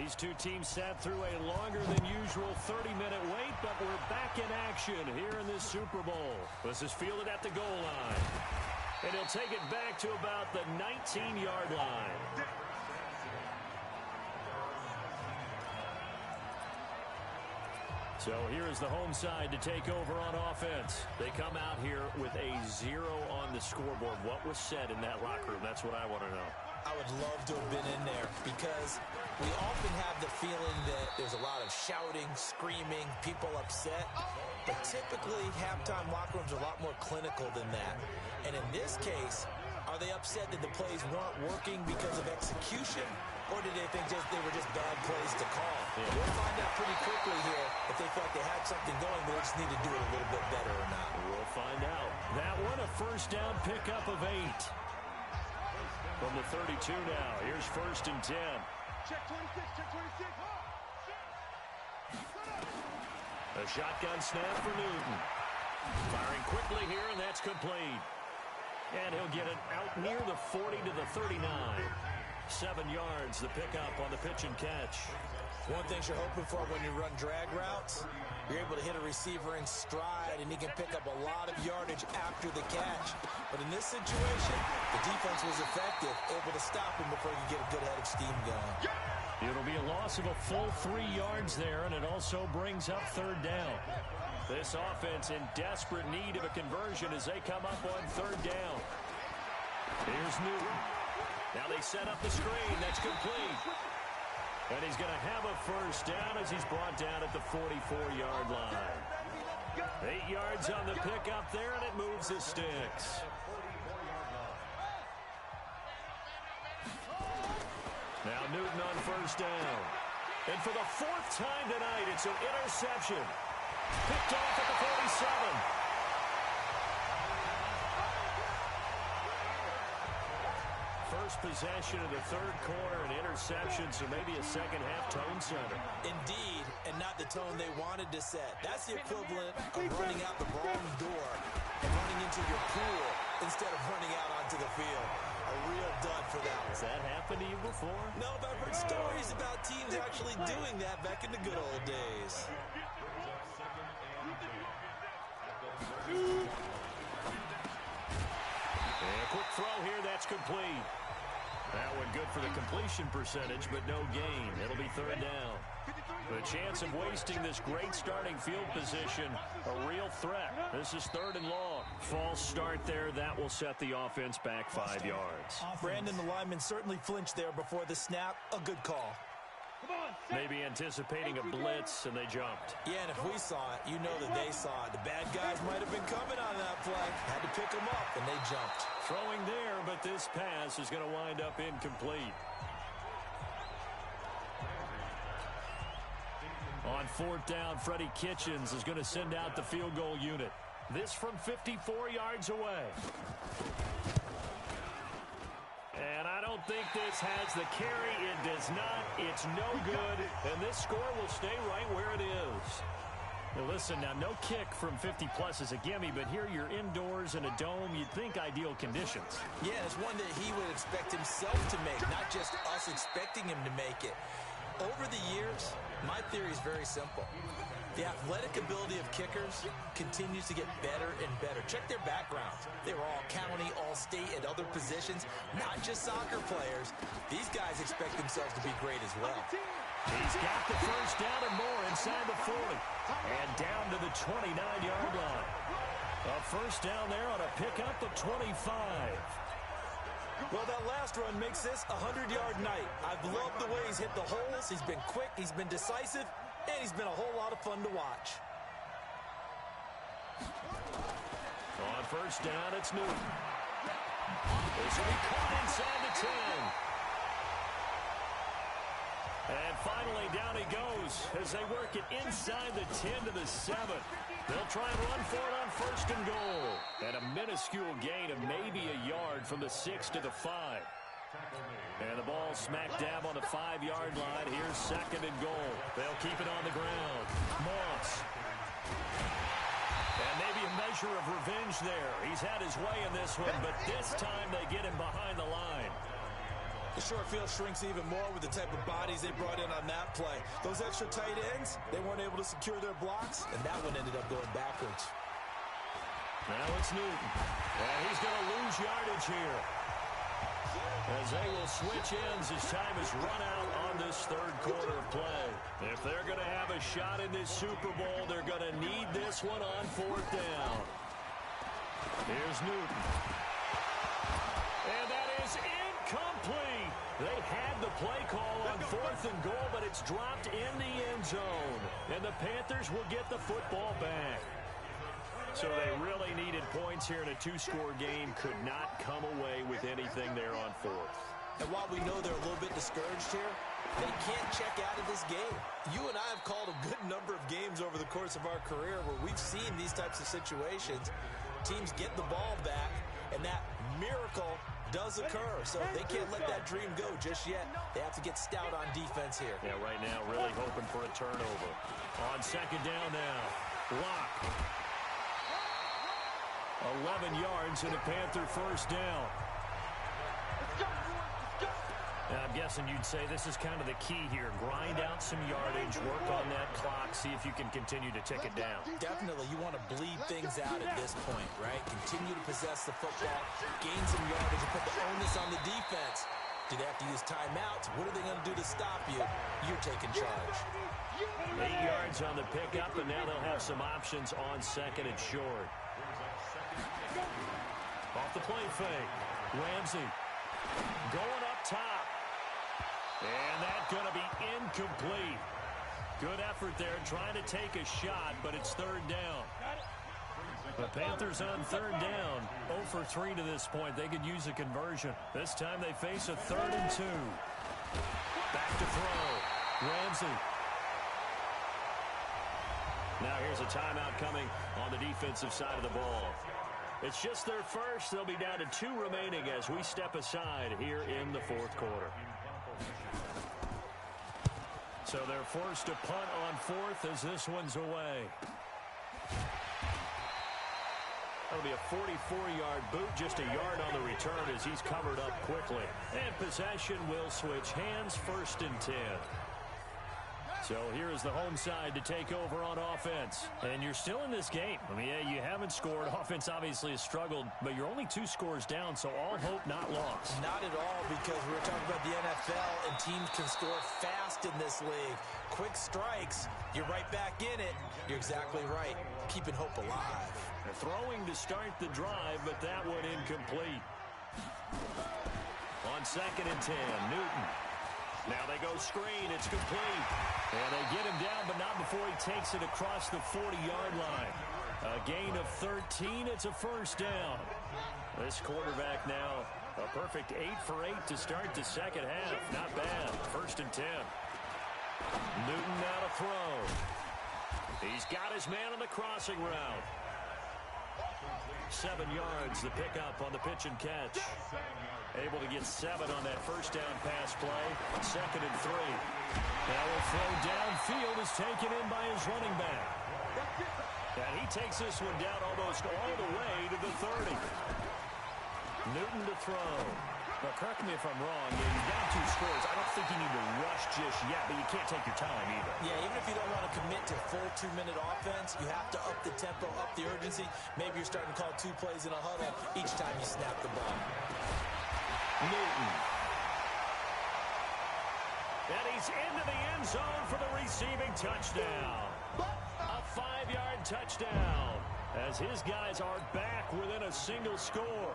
These two teams sat through a longer than usual 30-minute wait, but we're back in action here in this Super Bowl. This is fielded at the goal line. And he'll take it back to about the 19-yard line. So here is the home side to take over on offense. They come out here with a 0 on the scoreboard. What was said in that locker room? That's what I want to know. I would love to have been in there because we often have the feeling that there's a lot of shouting, screaming, people upset. But typically, halftime locker rooms are a lot more clinical than that. And in this case, are they upset that the plays weren't working because of execution? Or did they think they were just bad plays to call? Yeah. We'll find out pretty quickly here if they felt they had something going, but they just need to do it a little bit better or not. We'll find out. That one, a first down pickup of 8. From the 32 now. Here's 1st and 10. Check 26, check 26. A shotgun snap for Newton. Firing quickly here, and that's complete. And he'll get it out near the 40 to the 39. 7 yards, the pickup on the pitch and catch. One thing you're hoping for when you run drag routes, you're able to hit a receiver in stride, and he can pick up a lot of yardage after the catch. But in this situation, the defense was effective, able to stop him before he could get a good head of steam going. It'll be a loss of a full 3 yards there, and it also brings up 3rd down. This offense in desperate need of a conversion as they come up on 3rd down. Here's Newton. Now they set up the screen. That's complete. And he's going to have a first down as he's brought down at the 44-yard line. 8 yards on the pickup there, and it moves the sticks. Now Newton on first down. And for the 4th time tonight, it's an interception. Picked off at the 47. First possession of the 3rd quarter, an interception, so maybe a second-half tone setter. Indeed, and not the tone they wanted to set. That's the equivalent of running out the wrong door and running into your pool instead of running out onto the field. A real dud for that one. Has that happened to you before? No, but I've heard stories about teams actually doing that back in the good old days. And a quick throw here, that's complete. That one good for the completion percentage, but no gain. It'll be 3rd down. The chance of wasting this great starting field position, a real threat. This is 3rd and long. False start there. That will set the offense back 5 yards. Brandon, the lineman certainly flinched there before the snap. A good call. Maybe anticipating a blitz, and they jumped. Yeah, and if we saw it, you know that they saw it. The bad guys might have been coming on that play. Had to pick them up, and they jumped. Throwing there, but this pass is going to wind up incomplete. On 4th down, Freddie Kitchens is going to send out the field goal unit. This from 54 yards away. And I don't think this has the carry. It does not. It's no good. And this score will stay right where it is. Now listen, now no kick from 50-plus is a gimme, but here you're indoors in a dome. You'd think ideal conditions. Yeah, it's one that he would expect himself to make, not just us expecting him to make it. Over the years, my theory is very simple. The athletic ability of kickers continues to get better and better. Check their backgrounds. They were all county, all state, at other positions, not just soccer players. These guys expect themselves to be great as well. He's got the first down and more inside the 40. And down to the 29-yard line. A first down there on a pickup of 25. Well, that last run makes this a 100-yard night. I've loved the way he's hit the holes. He's been quick. He's been decisive. And he's been a whole lot of fun to watch. On first down, it's Newton. This will be caught inside the 10. And finally, down he goes as they work it inside the 10 to the 7. They'll try and run for it on 1st and goal. And a minuscule gain of maybe a yard from the 6 to the 5. And the ball smack dab on the 5-yard line. Here's 2nd and goal. They'll keep it on the ground. Moss. And maybe a measure of revenge there. He's had his way in this one, but this time they get him behind the line. The short field shrinks even more with the type of bodies they brought in on that play. Those extra tight ends, they weren't able to secure their blocks, and that one ended up going backwards. Now it's Newton. And he's going to lose yardage here, as they will switch ends as time is run out on this third quarter of play. If they're going to have a shot in this Super Bowl, they're going to need this one on fourth down. Here's Newton. And that is incomplete. They had the play call on fourth and goal, but it's dropped in the end zone. And the Panthers will get the football back. So they really needed points here in a two-score game. Could not come away with anything there on fourth. And while we know they're a little bit discouraged here, they can't check out of this game. You and I have called a good number of games over the course of our career where we've seen these types of situations. Teams get the ball back, and that miracle does occur. So they can't let that dream go just yet. They have to get stout on defense here. Yeah, right now really hoping for a turnover. On second down now, Locke. 11 yards and a Panther first down. Now, I'm guessing you'd say this is kind of the key here. Grind out some yardage, work on that clock, see if you can continue to tick it down. Definitely, you want to bleed things out at this point, right? Continue to possess the football, gain some yardage, and put the onus on the defense. Do they have to use timeouts? What are they going to do to stop you? You're taking charge. 8 yards on the pickup, and now they'll have some options on second and short. Off the play fake. Ramsey going up top. And that's going to be incomplete. Good effort there trying to take a shot, but it's third down. The Panthers on third down. 0 for 3 to this point. They could use a conversion. This time they face a 3rd and 2. Back to throw. Ramsey. Now here's a timeout coming on the defensive side of the ball. It's just their first. They'll be down to 2 remaining as we step aside here in the fourth quarter. So they're forced to punt on fourth as this one's away. That'll be a 44-yard boot, just a yard on the return as he's covered up quickly. And possession will switch hands, 1st and 10. So here is the home side to take over on offense. And you're still in this game. I mean, yeah, you haven't scored. Offense obviously has struggled, but you're only 2 scores down, so all hope not lost. Not at all, because we were talking about the NFL, and teams can score fast in this league. Quick strikes, you're right back in it. You're exactly right. Keeping hope alive. They're throwing to start the drive, but that one incomplete. On second and 10, Newton. Now they go screen. It's complete. And they get him down, but not before he takes it across the 40-yard line. A gain of 13. It's a first down. This quarterback now a perfect 8 for 8 to start the second half. Not bad. 1st and 10. Newton now to throw. He's got his man on the crossing route. 7 yards, the pickup on the pitch and catch. Able to get 7 on that first down pass play. 2nd and 3. Now a throw downfield is taken in by his running back. And he takes this one down almost all the way to the 30. Newton to throw. Now, correct me if I'm wrong. You've got 2 scores. I don't think you need to rush just yet, but you can't take your time either. Yeah, even if you don't want to commit to full 2-minute offense, you have to up the tempo, up the urgency. Maybe you're starting to call 2 plays in a huddle each time you snap the ball. Newton. And he's into the end zone for the receiving touchdown. A 5-yard touchdown as his guys are back within a single score.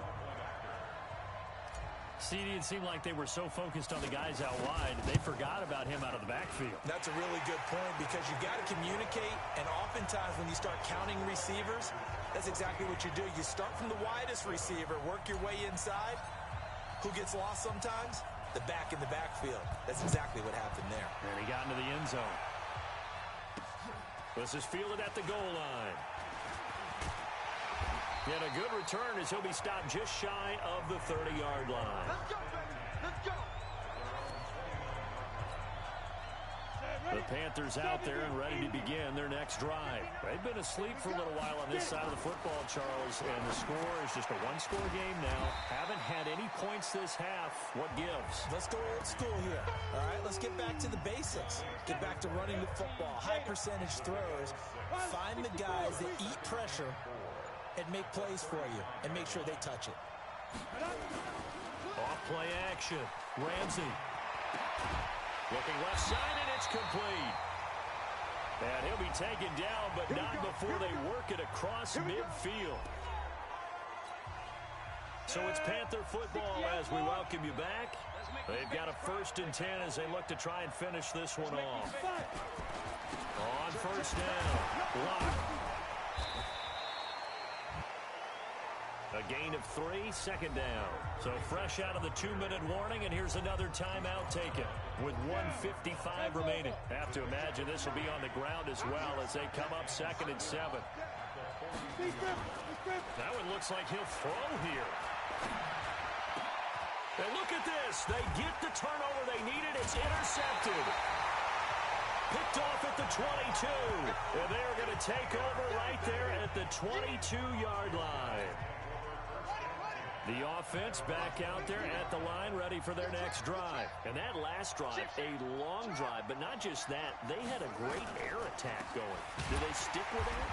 CD, it seemed like they were so focused on the guys out wide, they forgot about him out of the backfield. That's a really good point, because you've got to communicate, and oftentimes when you start counting receivers, that's exactly what you do. You start from the widest receiver, work your way inside. Who gets lost sometimes? The back in the backfield. That's exactly what happened there. And he got into the end zone. This is fielded at the goal line. And a good return as he'll be stopped just shy of the 30-yard line. Let's go, baby. Let's go. The Panthers out there and ready to begin their next drive. They've been asleep for a little while on this side of the football, Charles, and the score is just a one-score game now. Haven't had any points this half. What gives? Let's go old school here. All right, let's get back to the basics. Get back to running the football, high percentage throws. Find the guys that eat pressure and make plays for you and make sure they touch it. Off play action. Ramsey. Looking left side, and it's complete. And he'll be taken down, but not before they work it across midfield. So it's Panther football as we welcome you back. They've got a 1st and 10 as they look to try and finish this one off. On first down, Lock. A gain of 3, 2nd down. So fresh out of the 2-minute warning, and here's another timeout taken with 1:55 remaining. Have to imagine this will be on the ground as well as they come up 2nd and 7. That one looks like he'll throw here. And look at this. They get the turnover they needed. It's intercepted. Picked off at the 22. And they're going to take over right there at the 22-yard line. The offense back out there at the line, ready for their next drive. And that last drive, a long drive, but not just that. They had a great air attack going. Do they stick with that?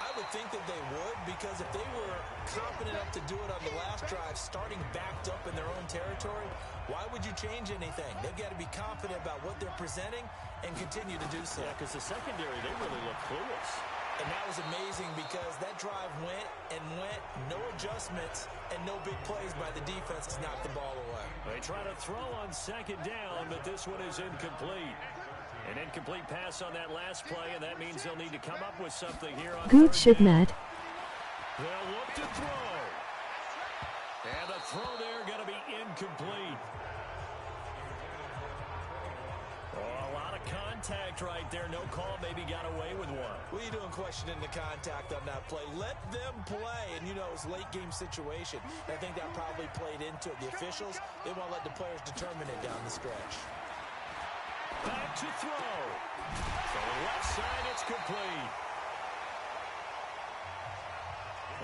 I would think that they would, because if they were confident enough to do it on the last drive, starting backed up in their own territory, why would you change anything? They've got to be confident about what they're presenting and continue to do so. Yeah, because the secondary, they really look clueless. And that was amazing because that drive went and went, no adjustments, and no big plays by the defense to knock the ball away. They try to throw on 2nd down, but this one is incomplete. An incomplete pass on that last play, and that means they'll need to come up with something here on Good shit, 3rd down. Matt. They'll look to throw. And the throw there going to be incomplete. Oh, a lot of contact right there. No call. Maybe got away with one. What are you doing questioning the contact on that play? Let them play. And, you know, it's a late-game situation. I think that probably played into it. The officials, they won't let the players determine it down the stretch. Back to throw. So left side, it's complete.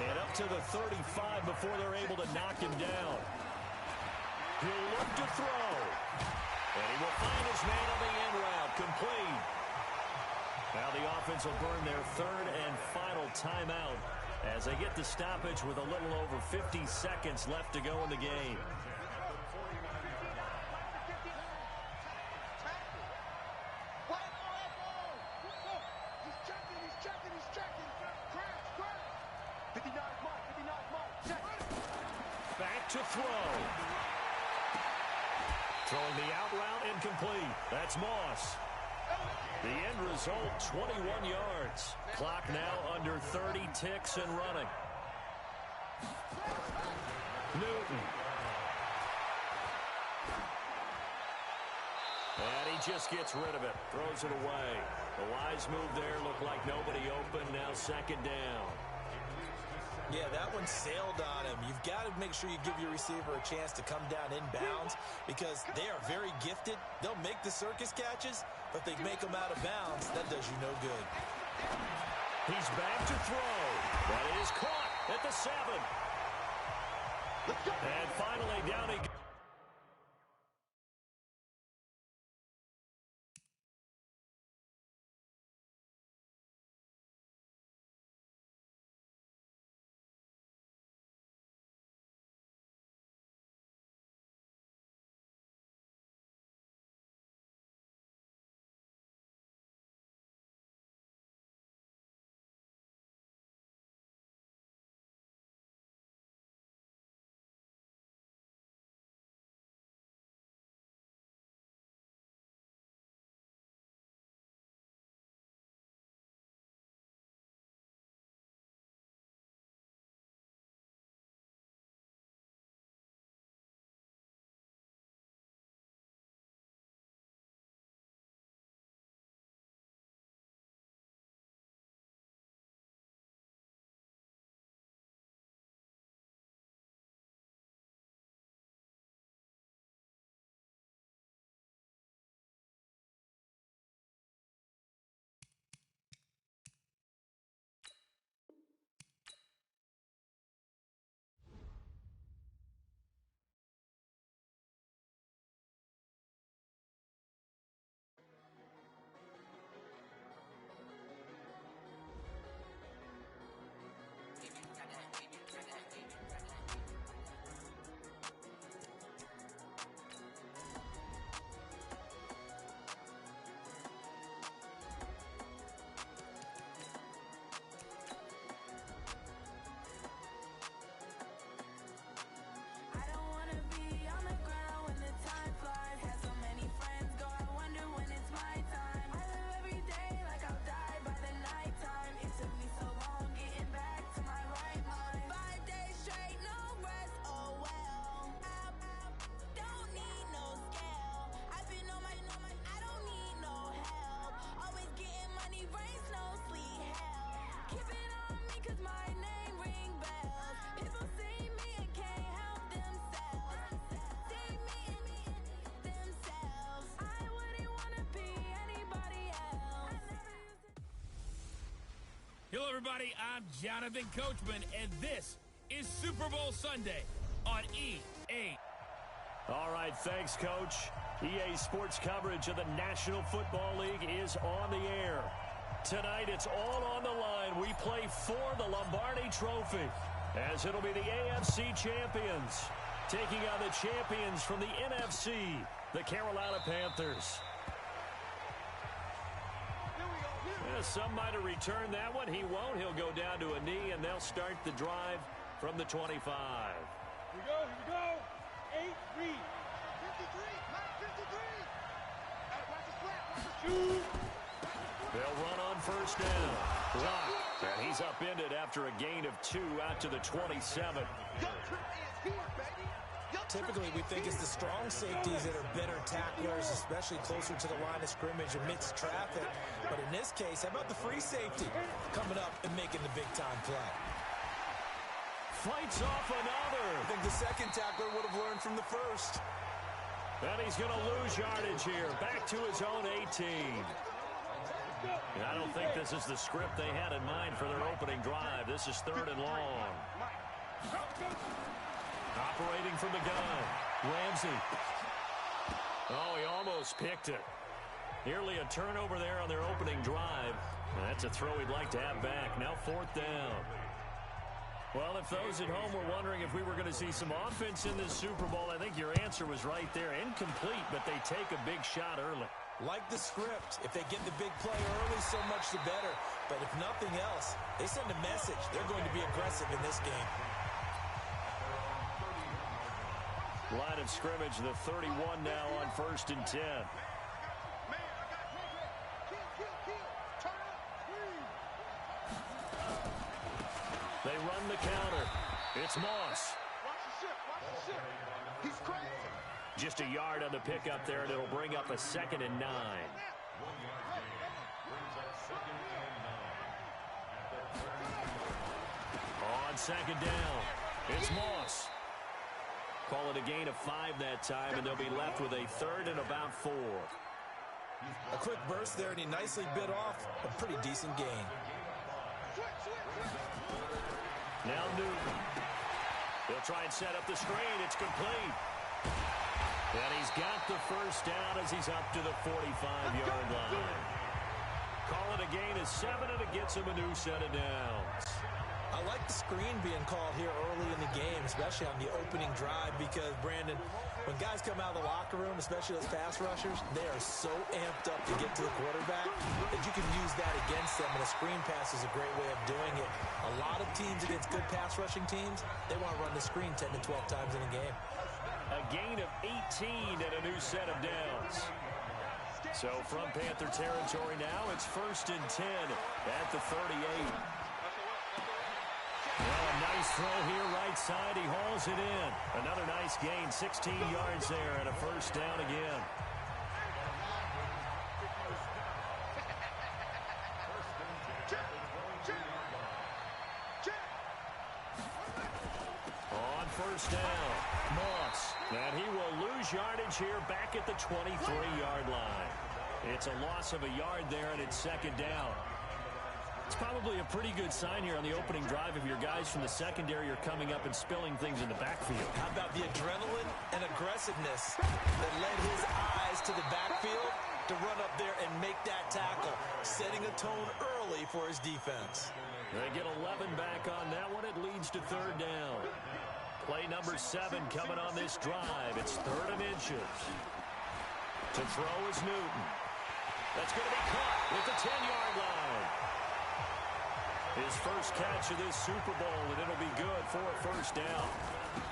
And up to the 35 before they're able to knock him down. He'll look to throw. And he will find his man on the end route. Complete. Now the offense will burn their 3rd and final timeout as they get the stoppage with a little over 50 seconds left to go in the game. Back to throw. Throwing the out route incomplete. That's Moss. The end result, 21 yards. Clock now under 30 ticks and running. Newton. And he just gets rid of it. Throws it away. The wise move there. Looked like nobody open. Now 2nd down. Yeah, that one sailed on him. You've got to make sure you give your receiver a chance to come down inbounds because they are very gifted. They'll make the circus catches, but if they make them out of bounds, that does you no good. He's back to throw. That is caught at the 7. And finally down he goes. everybody. I'm Jonathan Coachman, and this is Super Bowl Sunday on EA. All right, thanks, Coach. EA Sports coverage of the National Football League is on the air. Tonight, it's all on the line. We play for the Lombardi Trophy, as it'll be the AFC champions taking on the champions from the NFC, the Carolina Panthers. Some might have returned that one. He won't. He'll go down to a knee, and they'll start the drive from the 25. Here we go. 8 read. 53, not 53. Watch the slap, watch the shoot. They'll run on first down. Block. And he's upended after a gain of 2 out to the 27. Typically, we think it's the strong safeties that are better tacklers, especially closer to the line of scrimmage amidst traffic. But in this case, how about the free safety coming up and making the big-time play? Fights off another. I think the second tackler would have learned from the first. And he's going to lose yardage here. Back to his own 18. And I don't think this is the script they had in mind for their opening drive. This is 3rd and long. Operating from the gun, Ramsey. Oh, he almost picked it. Nearly a turnover there on their opening drive. And that's a throw he'd like to have back. Now 4th down. Well, if those at home were wondering if we were going to see some offense in this Super Bowl, I think your answer was right there. Incomplete, but they take a big shot early. Like the script, if they get the big play early, so much the better. But if nothing else, they send a message. They're going to be aggressive in this game. Line of scrimmage, the 31 now on 1st and 10. They run the counter. It's Moss. He's crazy. Just a yard on the pickup there, and it'll bring up a 2nd and 9. On 2nd down, it's Moss. Call it a gain of 5 that time, and they'll be left with a 3rd and about 4. A quick burst there, and he nicely bit off a pretty decent gain. Now Newton. He'll try and set up the screen. It's complete. And he's got the first down as he's up to the 45-yard line. Call it a gain of 7, and it gets him a new set of downs. I like the screen being called here early in the game, especially on the opening drive, because, Brandon, when guys come out of the locker room, especially those pass rushers, they are so amped up to get to the quarterback that you can use that against them, and a screen pass is a great way of doing it. A lot of teams against good pass rushing teams, they want to run the screen 10 to 12 times in a game. A gain of 18 and a new set of downs. So from Panther territory now, it's 1st and 10 at the 38. Well, a nice throw here right side. He hauls it in. Another nice gain, 16 yards there, and a first down again. On first down, Moss. And he will lose yardage here back at the 23-yard line. It's a loss of a yard there, and it's 2nd down. It's probably a pretty good sign here on the opening drive if your guys from the secondary are coming up and spilling things in the backfield. How about the adrenaline and aggressiveness that led his eyes to the backfield to run up there and make that tackle, setting a tone early for his defense. They get 11 back on that one. It leads to 3rd down. Play number 7 coming on this drive. It's 3rd and inches. To throw is Newton. That's going to be caught with the 10-yard line. His first catch of this Super Bowl, and it'll be good for a first down.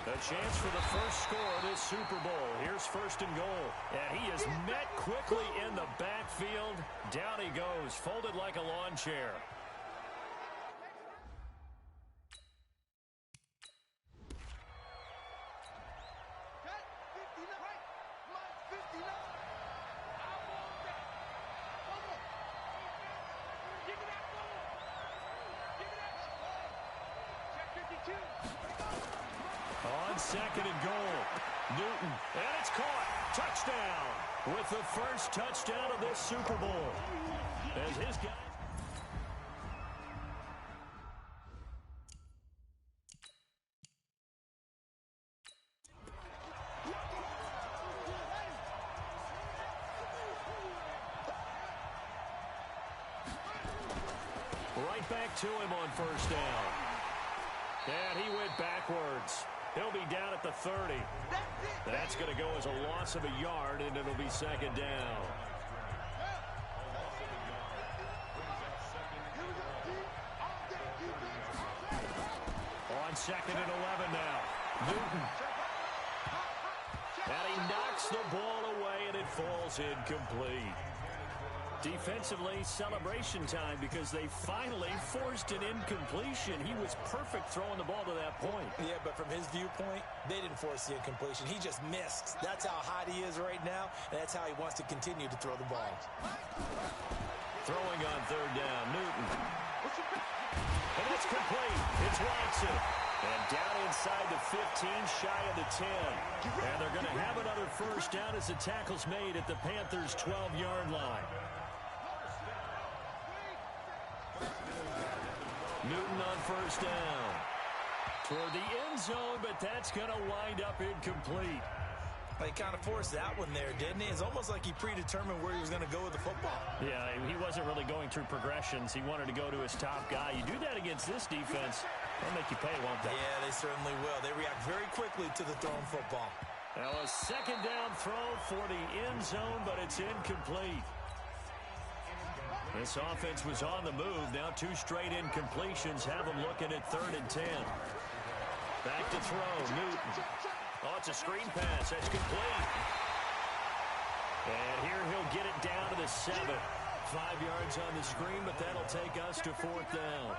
A chance for the first score of this Super Bowl. Here's 1st and goal. And he is met quickly in the backfield. Down he goes, folded like a lawn chair. On 2nd and goal, Newton, and it's caught. Touchdown with the first touchdown of this Super Bowl. As his guy... back to him on first down. And he went backwards. He'll be down at the 30. That's going to go as a loss of a yard, and it'll be second down. On second and 11 now. Newton. And he knocks the ball away, and it falls incomplete. Defensively, celebration time because they finally forced an incompletion. He was perfect throwing the ball to that point. Yeah, but from his viewpoint, they didn't force the incompletion. He just missed. That's how hot he is right now, and that's how he wants to continue to throw the ball. Throwing on third down, Newton. And it's complete. It's Watson. And down inside the 15, shy of the 10. And they're going to have another first down as the tackle's made at the Panthers' 12-yard line. Newton on first down. Toward the end zone, but that's going to wind up incomplete. He kind of forced that one there, didn't he? It's almost like he predetermined where he was going to go with the football. Yeah, he wasn't really going through progressions. He wanted to go to his top guy. You do that against this defense, they'll make you pay, won't they? Yeah, they certainly will. They react very quickly to the thrown football. Now a second down throw for the end zone, but it's incomplete. This offense was on the move. Now two straight incompletions have them looking at 3rd and 10. Back to throw, Newton. Oh, it's a screen pass. That's complete. And here he'll get it down to the 7. 5 yards on the screen, but that'll take us to 4th down.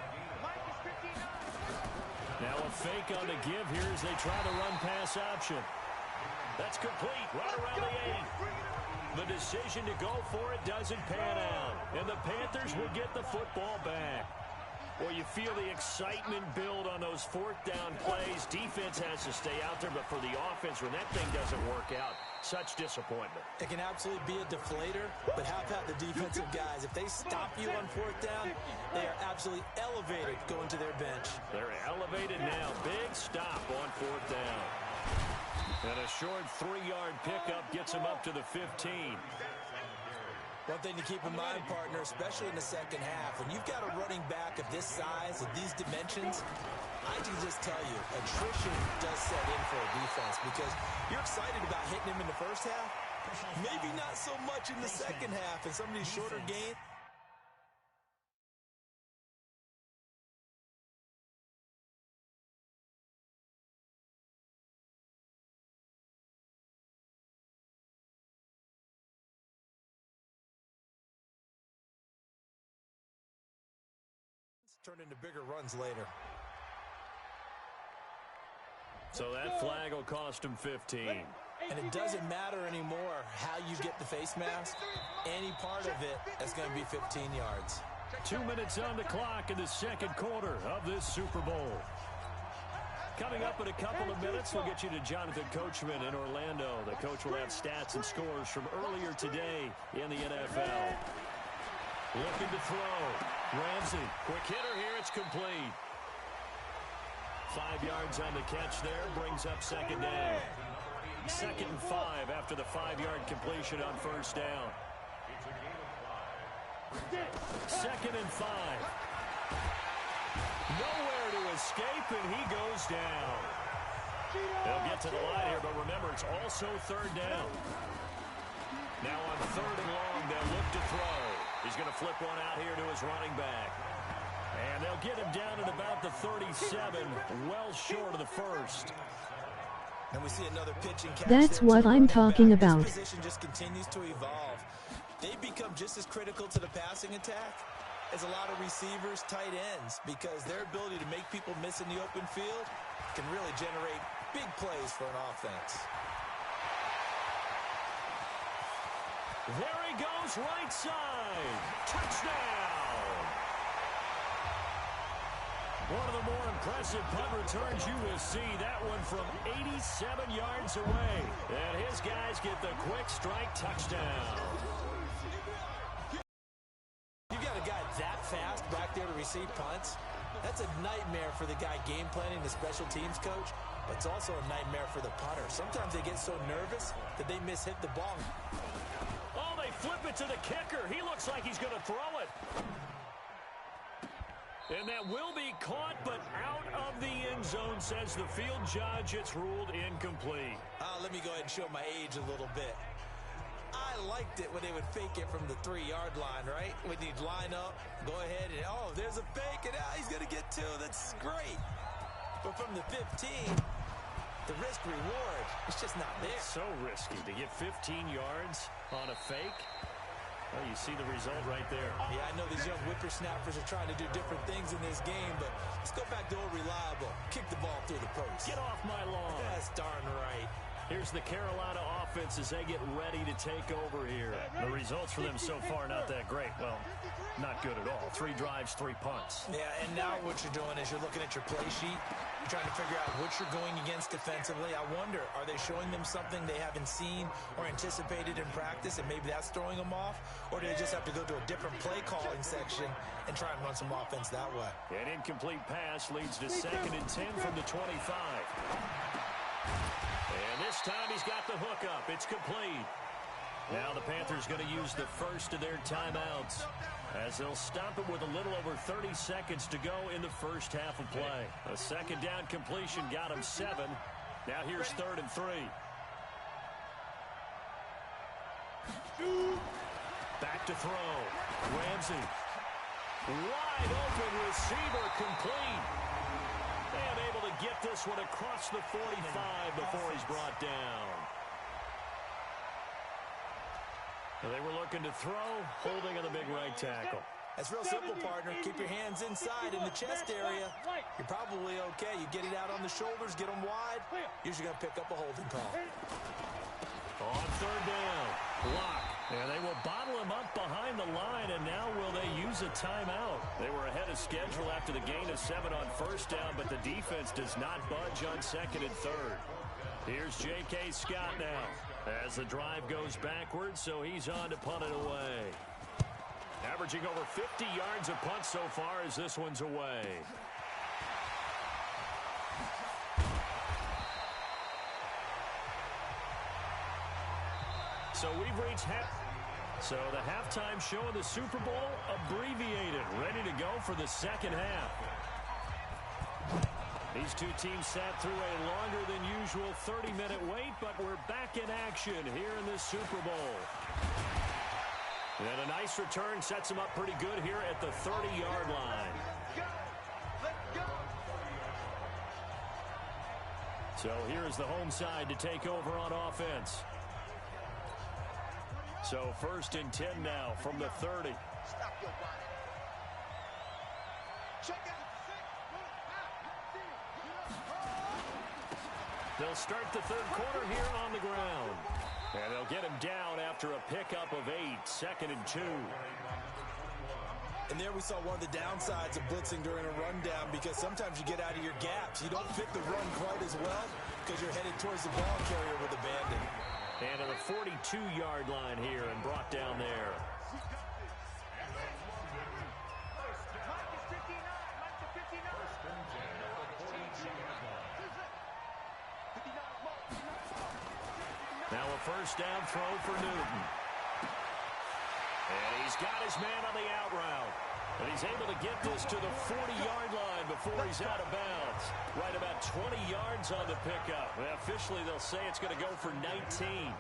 Now a fake on the give here as they try the run-pass option. That's complete right around the 8. The decision to go for it doesn't pan out. And the Panthers will get the football back. Well, you feel the excitement build on those 4th down plays. Defense has to stay out there, but for the offense, when that thing doesn't work out, such disappointment. It can absolutely be a deflator, but how about the defensive guys? If they stop you on 4th down, they are absolutely elevated going to their bench. They're elevated now. Big stop on 4th down. And a short 3-yard pickup gets him up to the 15. One thing to keep in mind, partner, especially in the second half, when you've got a running back of this size, of these dimensions, I can just tell you, attrition does set in for a defense because you're excited about hitting him in the first half, maybe not so much in the second half, and some of these shorter games. Turn into bigger runs later. So that flag will cost him 15. And it doesn't matter anymore how you get the face mask. Any part of it is going to be 15 yards. 2 minutes on the clock in the second quarter of this Super Bowl. Coming up in a couple of minutes, we'll get you to Jonathan Coachman in Orlando. The coach will have stats and scores from earlier today in the NFL. Looking to throw. Ramsey, quick hitter here, it's complete. 5 yards on the catch there, brings up second down. 2nd and 5 after the 5-yard completion on first down. 2nd and 5. Nowhere to escape, and he goes down. They'll get to the line here, but remember, it's also 3rd down. Now on 3rd and long, they'll look to throw. He's going to flip one out here to his running back. And they'll get him down at about the 37, well short of the first. And we see another pitch and catch. That's what I'm talking about. His position just continues to evolve. They become just as critical to the passing attack as a lot of receivers, tight ends, because their ability to make people miss in the open field can really generate big plays for an offense. There he goes, right side. Touchdown! One of the more impressive punt returns you will see. That one from 87 yards away. And his guys get the quick strike touchdown. You got a guy that fast back there to receive punts. That's a nightmare for the guy game planning, the special teams coach. But it's also a nightmare for the punter. Sometimes they get so nervous that they miss-hit the ball. Oh, they flip it to the kicker. He looks like he's going to throw it. And that will be caught, but out of the end zone, says the field judge. It's ruled incomplete. Let me go ahead and show my age a little bit. I liked it when they would fake it from the 3-yard line, right? When you'd line up, go ahead, and oh, there's a fake, and he's going to get 2. That's great. But from the 15, the risk-reward, it's just not there. It's so risky to get 15 yards on a fake. Well, you see the result right there. Yeah, I know these young whippersnappers are trying to do different things in this game, but let's go back to old reliable. Kick the ball through the post. Get off my lawn. That's darn right. Here's the Carolina offense as they get ready to take over here. The results for them so far not that great. Well, not good at all. 3 drives, 3 punts. Yeah, and now what you're doing is you're looking at your play sheet. You're trying to figure out what you're going against defensively. I wonder, are they showing them something they haven't seen or anticipated in practice, and maybe that's throwing them off? Or do they just have to go to a different play calling section and try and run some offense that way? An incomplete pass leads to 2nd and 10 from the 25. And this time he's got the hook up. It's complete. Now the Panthers going to use the first of their timeouts as they'll stop it with a little over 30 seconds to go in the first half of play. A 2nd down completion got him 7. Now here's 3rd and 3. Back to throw. Ramsey. Wide open receiver, complete. And able to get this one across the 45 before he's brought down. They were looking to throw, holding on the big right tackle. That's real simple, partner. Keep your hands inside in the chest area. You're probably okay. You get it out on the shoulders, get them wide. Usually going to pick up a holding call. On 3rd down, block. And they will bottle him up behind the line, and now will they use a timeout? They were ahead of schedule after the gain of 7 on 1st down, but the defense does not budge on 2nd and 3rd. Here's J.K. Scott now as the drive goes backwards, so he's on to punt it away. Averaging over 50 yards a punt so far as this one's away. So we've reached So the halftime show of the Super Bowl abbreviated, ready to go for the 2nd half. These two teams sat through a longer than usual 30-minute wait, but we're back in action here in this Super Bowl. And a nice return sets them up pretty good here at the 30-yard line. So here's the home side to take over on offense. So 1st and 10 now from the 30. Stop your body. Check it. They'll start the 3rd quarter here on the ground. And they'll get him down after a pickup of 8, 2nd and 2. And there we saw one of the downsides of blitzing during a rundown, because sometimes you get out of your gaps. You don't fit the run quite as well because you're headed towards the ball carrier with abandon. And to the 42-yard line here and brought down there. Now a 1st down throw for Newton. And he's got his man on the out route. And he's able to get this to the 40-yard line before he's out of bounds. Right about 20 yards on the pickup. Well, officially, they'll say it's going to go for 19.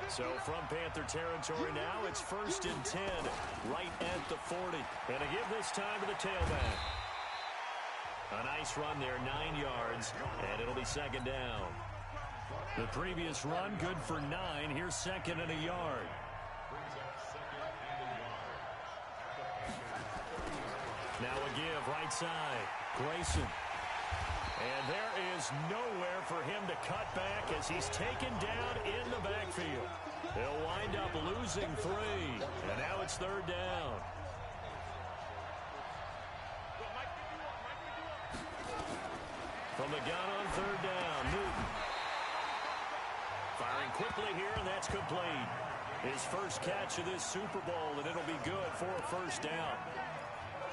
So from Panther territory now, it's 1st and 10, right at the 40. And to give this time to the tailback. A nice run there, 9 yards, and it'll be 2nd down. The previous run, good for 9. Here's 2nd and a yard. Now a give, right side. Grayson. And there is nowhere for him to cut back as he's taken down in the backfield. He'll wind up losing 3. And now it's 3rd down. From the gun on 3rd down, Newton. Firing quickly here, and that's complete. His first catch of this Super Bowl, and it'll be good for a 1st down.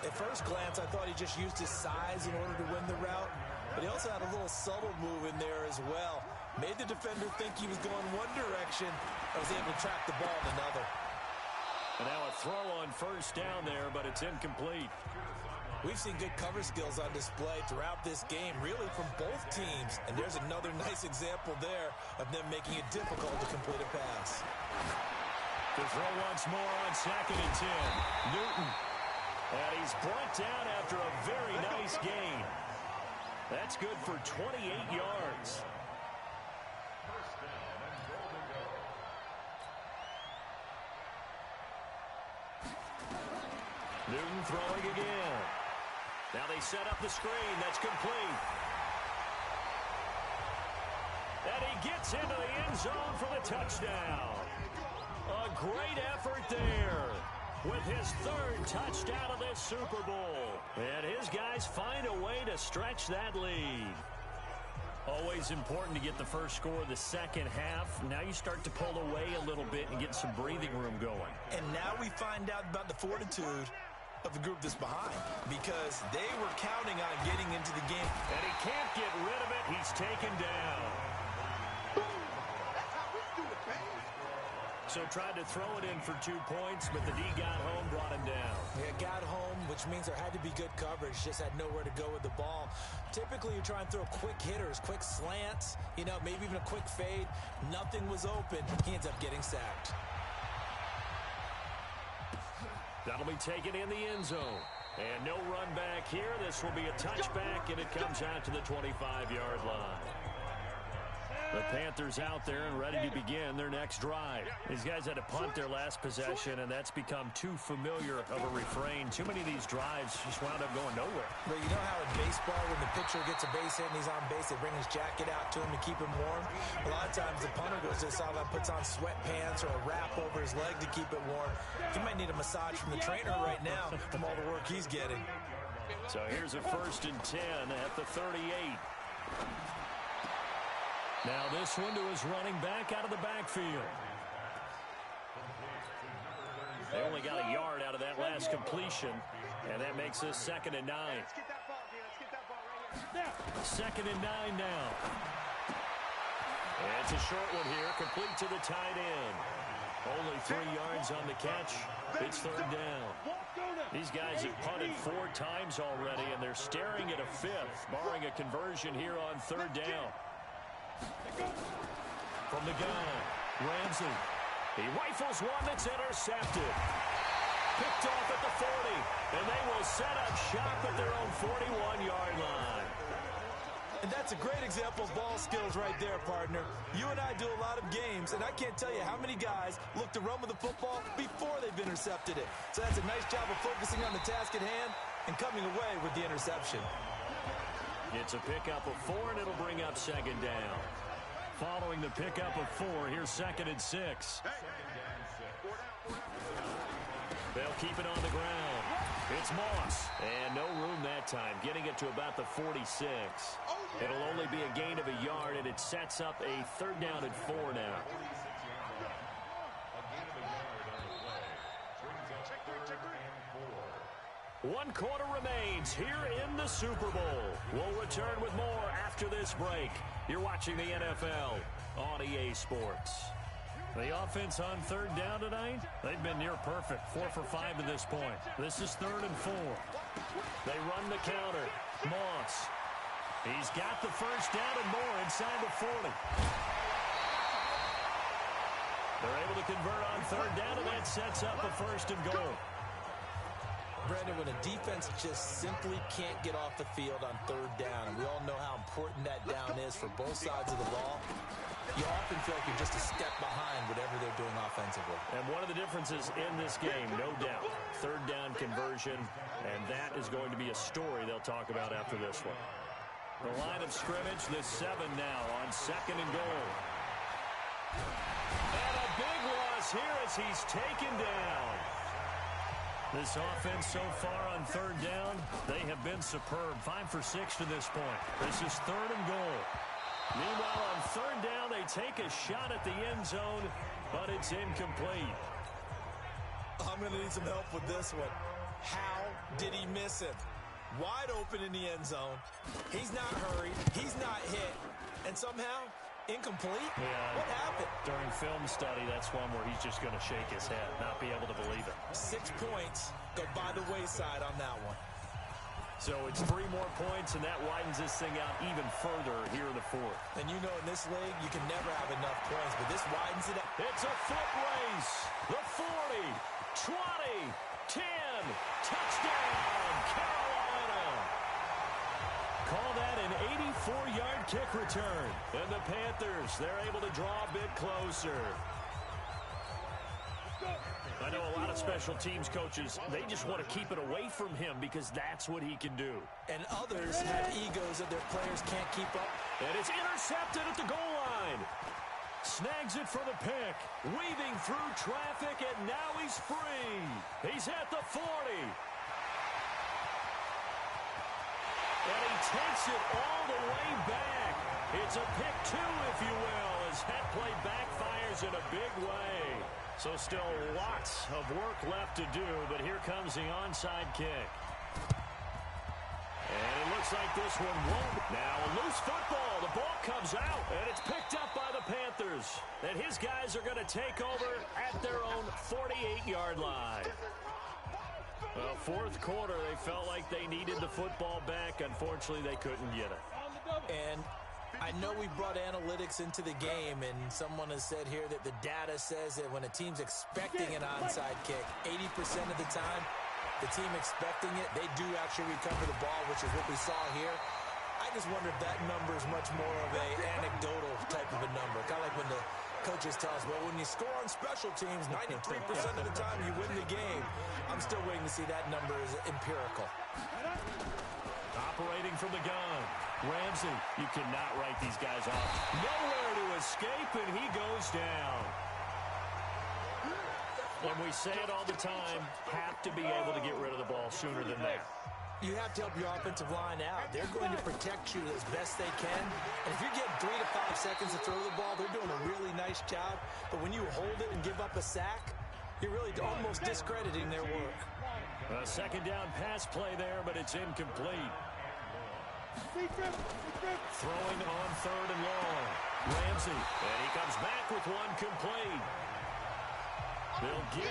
At first glance, I thought he just used his size in order to win the route, but he also had a little subtle move in there as well. Made the defender think he was going one direction, and was able to track the ball in another. And now a throw on 1st down there, but it's incomplete. We've seen good cover skills on display throughout this game, really from both teams. And there's another nice example there of them making it difficult to complete a pass. To throw once more on 2nd and 10. Newton. And he's brought down after a very nice gain. That's good for 28 yards. Newton throwing again. Now they set up the screen. That's complete. And he gets into the end zone for the touchdown. A great effort there with his 3rd touchdown of this Super Bowl. And his guys find a way to stretch that lead. Always important to get the first score of the second half. Now you start to pull away a little bit and get some breathing room going. And now we find out about the fortitude of the group that's behind, because they were counting on getting into the game. And he can't get rid of it. He's taken down. That's how we do it, baby. So tried to throw it in for 2 points, but the D got home, brought him down. Yeah, got home, which means there had to be good coverage. Just had nowhere to go with the ball. Typically, you try and throw quick hitters, quick slants, maybe even a quick fade. Nothing was open. He ends up getting sacked. That'll be taken in the end zone. And no run back here. This will be a touchback, and it comes out to the 25-yard line. The Panthers out there and ready to begin their next drive. These guys had to punt their last possession, and that's become too familiar of a refrain. Too many of these drives just wound up going nowhere. But you know how in baseball, when the pitcher gets a base hit and he's on base, they bring his jacket out to him to keep him warm? A lot of times the punter goes to the sideline, puts on sweatpants or a wrap over his leg to keep it warm. He might need a massage from the trainer right now from all the work he's getting. So here's a 1st and 10 at the 38. Now this one to his running back out of the backfield. They only got a yard out of that last completion, and that makes this 2nd and 9. Let's get that ball, man. Let's get that ball right here. 2nd and 9 now. And it's a short one here, complete to the tight end. Only 3 yards on the catch. It's 3rd down. These guys have punted 4 times already, and they're staring at a 5th, barring a conversion here on 3rd down. From the gun, Ramsey. He rifles one that's intercepted. Picked off at the 40, and they will set up shop at their own 41-yard line. And that's a great example of ball skills right there, partner. You and I do a lot of games, and I can't tell you how many guys look to run with the football before they've intercepted it. So that's a nice job of focusing on the task at hand and coming away with the interception. It's a pickup of 4, and it'll bring up 2nd down. Following the pickup of 4, here's 2nd and 6. They'll keep it on the ground. It's Moss. And no room that time, getting it to about the 46. It'll only be a gain of a yard, and it sets up a 3rd down and 4 now. One quarter remains here in the Super Bowl. We'll return with more after this break. You're watching the NFL on EA Sports. The offense on 3rd down tonight, they've been near perfect. 4 for 5 to this point. This is 3rd and 4. They run the counter. Moss. He's got the 1st down and more inside the 40. They're able to convert on 3rd down, and that sets up a 1st and goal. Brandon, when a defense just simply can't get off the field on 3rd down, and we all know how important that down is for both sides of the ball, you often feel like you're just a step behind whatever they're doing offensively. And one of the differences in this game, no doubt, 3rd down conversion, and that is going to be a story they'll talk about after this one. The line of scrimmage, the 7 now on 2nd and goal. And a big loss here as he's taken down. This offense so far on 3rd down, they have been superb. 5 for 6 to this point. This is 3rd and goal. Meanwhile, on 3rd down, they take a shot at the end zone, but it's incomplete. I'm going to need some help with this one. How did he miss it? Wide open in the end zone. He's not hurried. He's not hit. And somehow, incomplete? Yeah. What happened? During film study, that's one where he's just going to shake his head, not be able to believe it. 6 points go by the wayside on that one. So it's 3 more points, and that widens this thing out even further here in the fourth. And you know in this league, you can never have enough points, but this widens it out. It's a foot race. The 40, 20, 10, touchdown, Carolina. Call that an 84-yard kick return. And the Panthers, they're able to draw a bit closer. I know a lot of special teams coaches, they just want to keep it away from him because that's what he can do. And others have egos that their players can't keep up. And it's intercepted at the goal line. Snags it for the pick. Weaving through traffic, and now he's free. He's at the 40. And he takes it all the way back. It's a pick 2, if you will, as that play backfires in a big way. So still lots of work left to do, but here comes the onside kick. And it looks like this one won't. Now a loose football. The ball comes out, and it's picked up by the Panthers. And his guys are going to take over at their own 48-yard line. Well, fourth quarter, they felt like they needed the football back. Unfortunately, they couldn't get it. And I know we brought analytics into the game, and someone has said here that the data says that when a team's expecting an onside kick, 80% of the time, the team expecting it, they do actually recover the ball, which is what we saw here. I just wonder if that number is much more of a anecdotal type of a number. Kind of like when the coaches tell us, well, when you score on special teams, 93% of the time you win the game. I'm still waiting to see that number is empirical. Operating from the gun. Ramsey, you cannot write these guys off. Nowhere to escape, and he goes down. And we say it all the time, have to be able to get rid of the ball sooner than that. You have to help your offensive line out. They're going to protect you as best they can. And if you're getting 3 to 5 seconds to throw the ball, they're doing a really nice job. But when you hold it and give up a sack, you're really almost discrediting their work. A second down pass play there, but it's incomplete. Throwing on 3rd and long. Ramsey, and he comes back with one complete. They'll get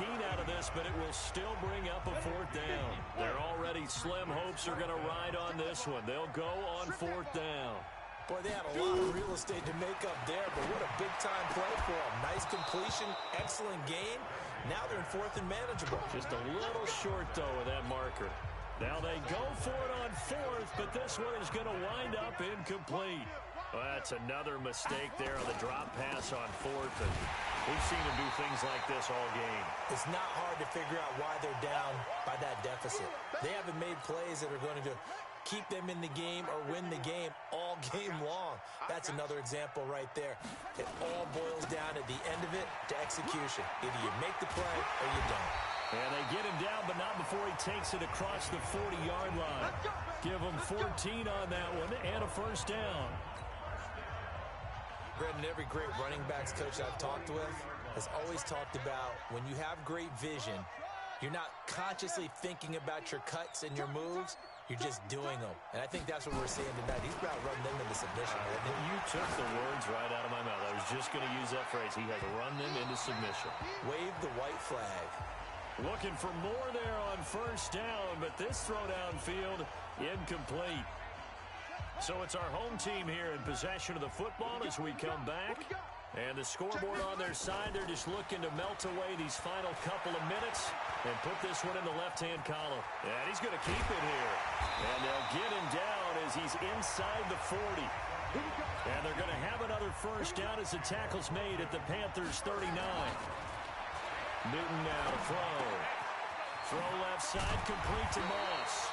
19 out of this, but it will still bring up a 4th down. Their already slim hopes are going to ride on this one. They'll go on 4th down. Boy, they had a lot of real estate to make up there, but what a big-time play for them. Nice completion, excellent game. Now they're in 4th and manageable. Just a little short, though, of that marker. Now they go for it on 4th, but this one is going to wind up incomplete. Well, that's another mistake there on the drop pass on 4th. And we've seen him do things like this all game. It's not hard to figure out why they're down by that deficit. They haven't made plays that are going to keep them in the game or win the game all game long. That's another example right there. It all boils down at the end of it to execution. Either you make the play or you don't. And they get him down, but not before he takes it across the 40-yard line. Give him 14 on that one and a 1st down. Brandon, every great running backs coach I've talked with has always talked about when you have great vision, you're not consciously thinking about your cuts and your moves. You're just doing them. And I think that's what we're seeing tonight. He's about running them into submission. You took the words right out of my mouth. I was just going to use that phrase. He has run them into submission. Wave the white flag. Looking for more there on 1st down, but this throw downfield incomplete. So it's our home team here in possession of the football as we come back. And the scoreboard on their side, they're just looking to melt away these final couple of minutes and put this one in the left-hand column. And he's going to keep it here. And they'll get him down as he's inside the 40. And they're going to have another 1st down as the tackle's made at the Panthers' 39. Newton now to throw. Throw left side, complete to Moss.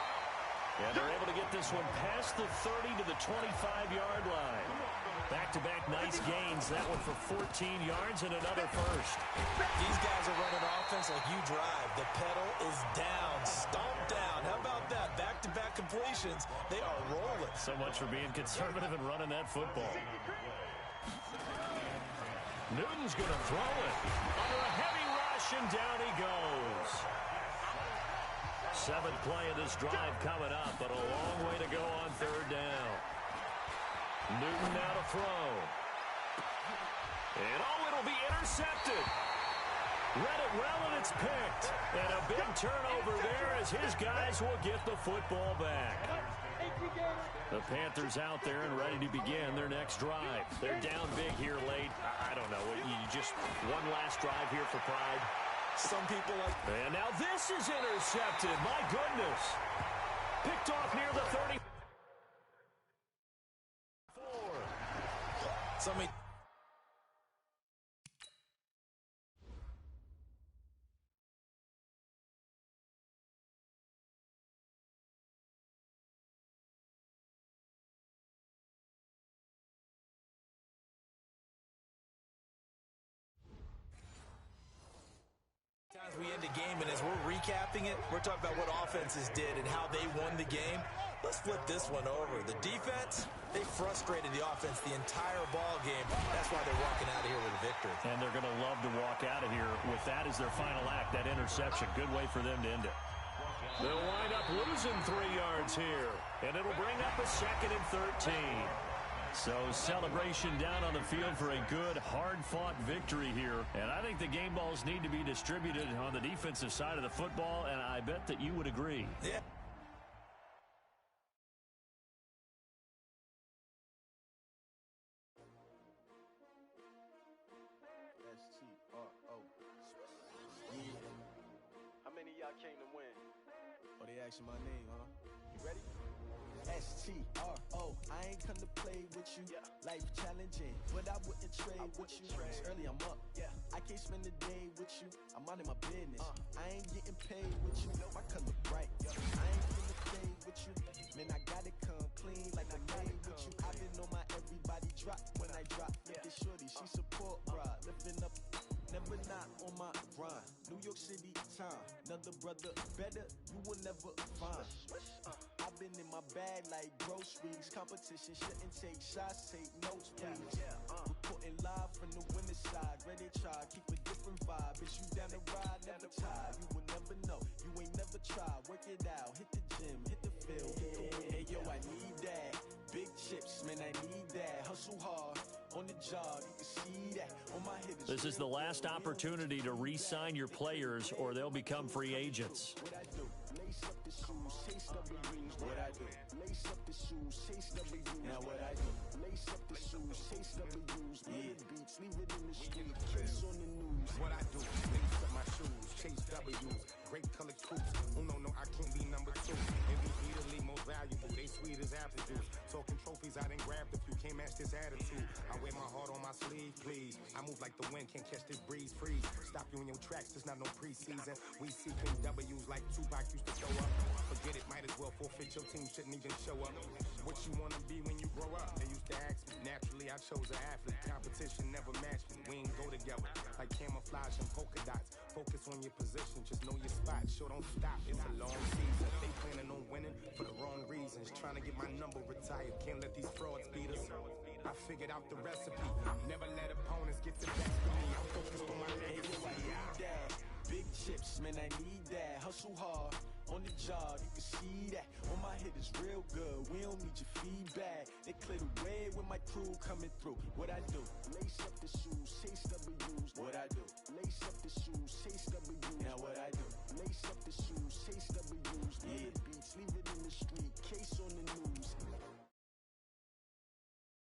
And they're able to get this one past the 30 to the 25-yard line. Back-to-back nice gains. That one for 14 yards and another 1st. These guys are running offense like you drive. The pedal is down, stomped down. How about that? Back-to-back completions. They are rolling. So much for being conservative and running that football. Newton's going to throw it. Under a heavy rush, and down he goes. 7th play of this drive coming up, but a long way to go on 3rd down. Newton now to throw. And it'll be intercepted. Read it well, and it's picked. And a big turnover there as his guys will get the football back. The Panthers out there and ready to begin their next drive. They're down big here late. I don't know. You just one last drive here for pride. Some people like... And now this is intercepted. My goodness. Picked off near the 30. Somebody... we end the game, and as we're recapping it, we're talking about what offenses did and how they won the game. Let's flip this one over. The defense, they frustrated the offense the entire ball game. That's why they're walking out of here with a victory. And they're going to love to walk out of here with that as their final act, that interception. Good way for them to end it. They'll wind up losing 3 yards here, and it'll bring up a 2nd and 13. So celebration down on the field for a good, hard-fought victory here. And I think the game balls need to be distributed on the defensive side of the football, and I bet that you would agree. Yeah. How many of y'all came to win? Oh, they asking my name, huh? You ready? S-T-R-O, I ain't come to play with you. Yeah. Life challenging, but I wouldn't trade with you. It's early, I'm up. Yeah. I can't spend the day with you. I'm out of my business. I ain't getting paid with you. My color bright. I ain't finna play with you. Man, I gotta come clean like I made with you. I've been on my everybody drop when I drop. Look at shorty, she support ride. Lifting up, never not on my grind. New York City time. Another brother better, you will never find. I've been in my bag like groceries. Competition shouldn't take shots, take notes, please. Reporting live from the winning side. Ready to try, keep a different vibe. Bitch, you down the ride, never tired. You will never know, you ain't never tried. Work it out, hit the gym, hit the field. Hey, yo, I need that. Big chips, man, I need that. Hustle hard. On the job, you can see that. On my hitters. This is the last opportunity to re-sign your players or they'll become free agents. What I do? Lace up the shoes, chase W's. What I do? Lace up the shoes, chase W's. Now what I do? Lace up the shoes, chase W's. Yeah. Beats, leave it in the street, case on the news. What I do? Lace up my shoes, chase W's. Great colored coops. Oh no, I can't be number 2. MVP the league most valuable. They sweet as apple juice. Talking trophies, I done grabbed a few. Can't match this attitude. I wear my heart on my sleeve, please. I move like the wind, can't catch this breeze, freeze. Stop you in your tracks, there's not no preseason. We seeking W's like Tupac used to throw up. Forget it, might as well forfeit. Your team shouldn't even show up. What you wanna be when you grow up? They used to ask me. Naturally, I chose an athlete. Competition never matched me. We ain't go together like camouflage and polka dots. Focus on your position, just know your spot. Sure, don't stop. It's a long season. They planning on winning for the wrong reasons. Trying to get my number retired. Can't let these frauds beat us. I figured out the recipe. Never let opponents get the best of me. I'm focused on my legacy. I need that. Big chips, man, I need that. Hustle hard. On the job, you can see that. On my hit is real good. We don't need your feedback. They clear the way when my crew coming through. What I do? Lace up the shoes, chase W's. What I do?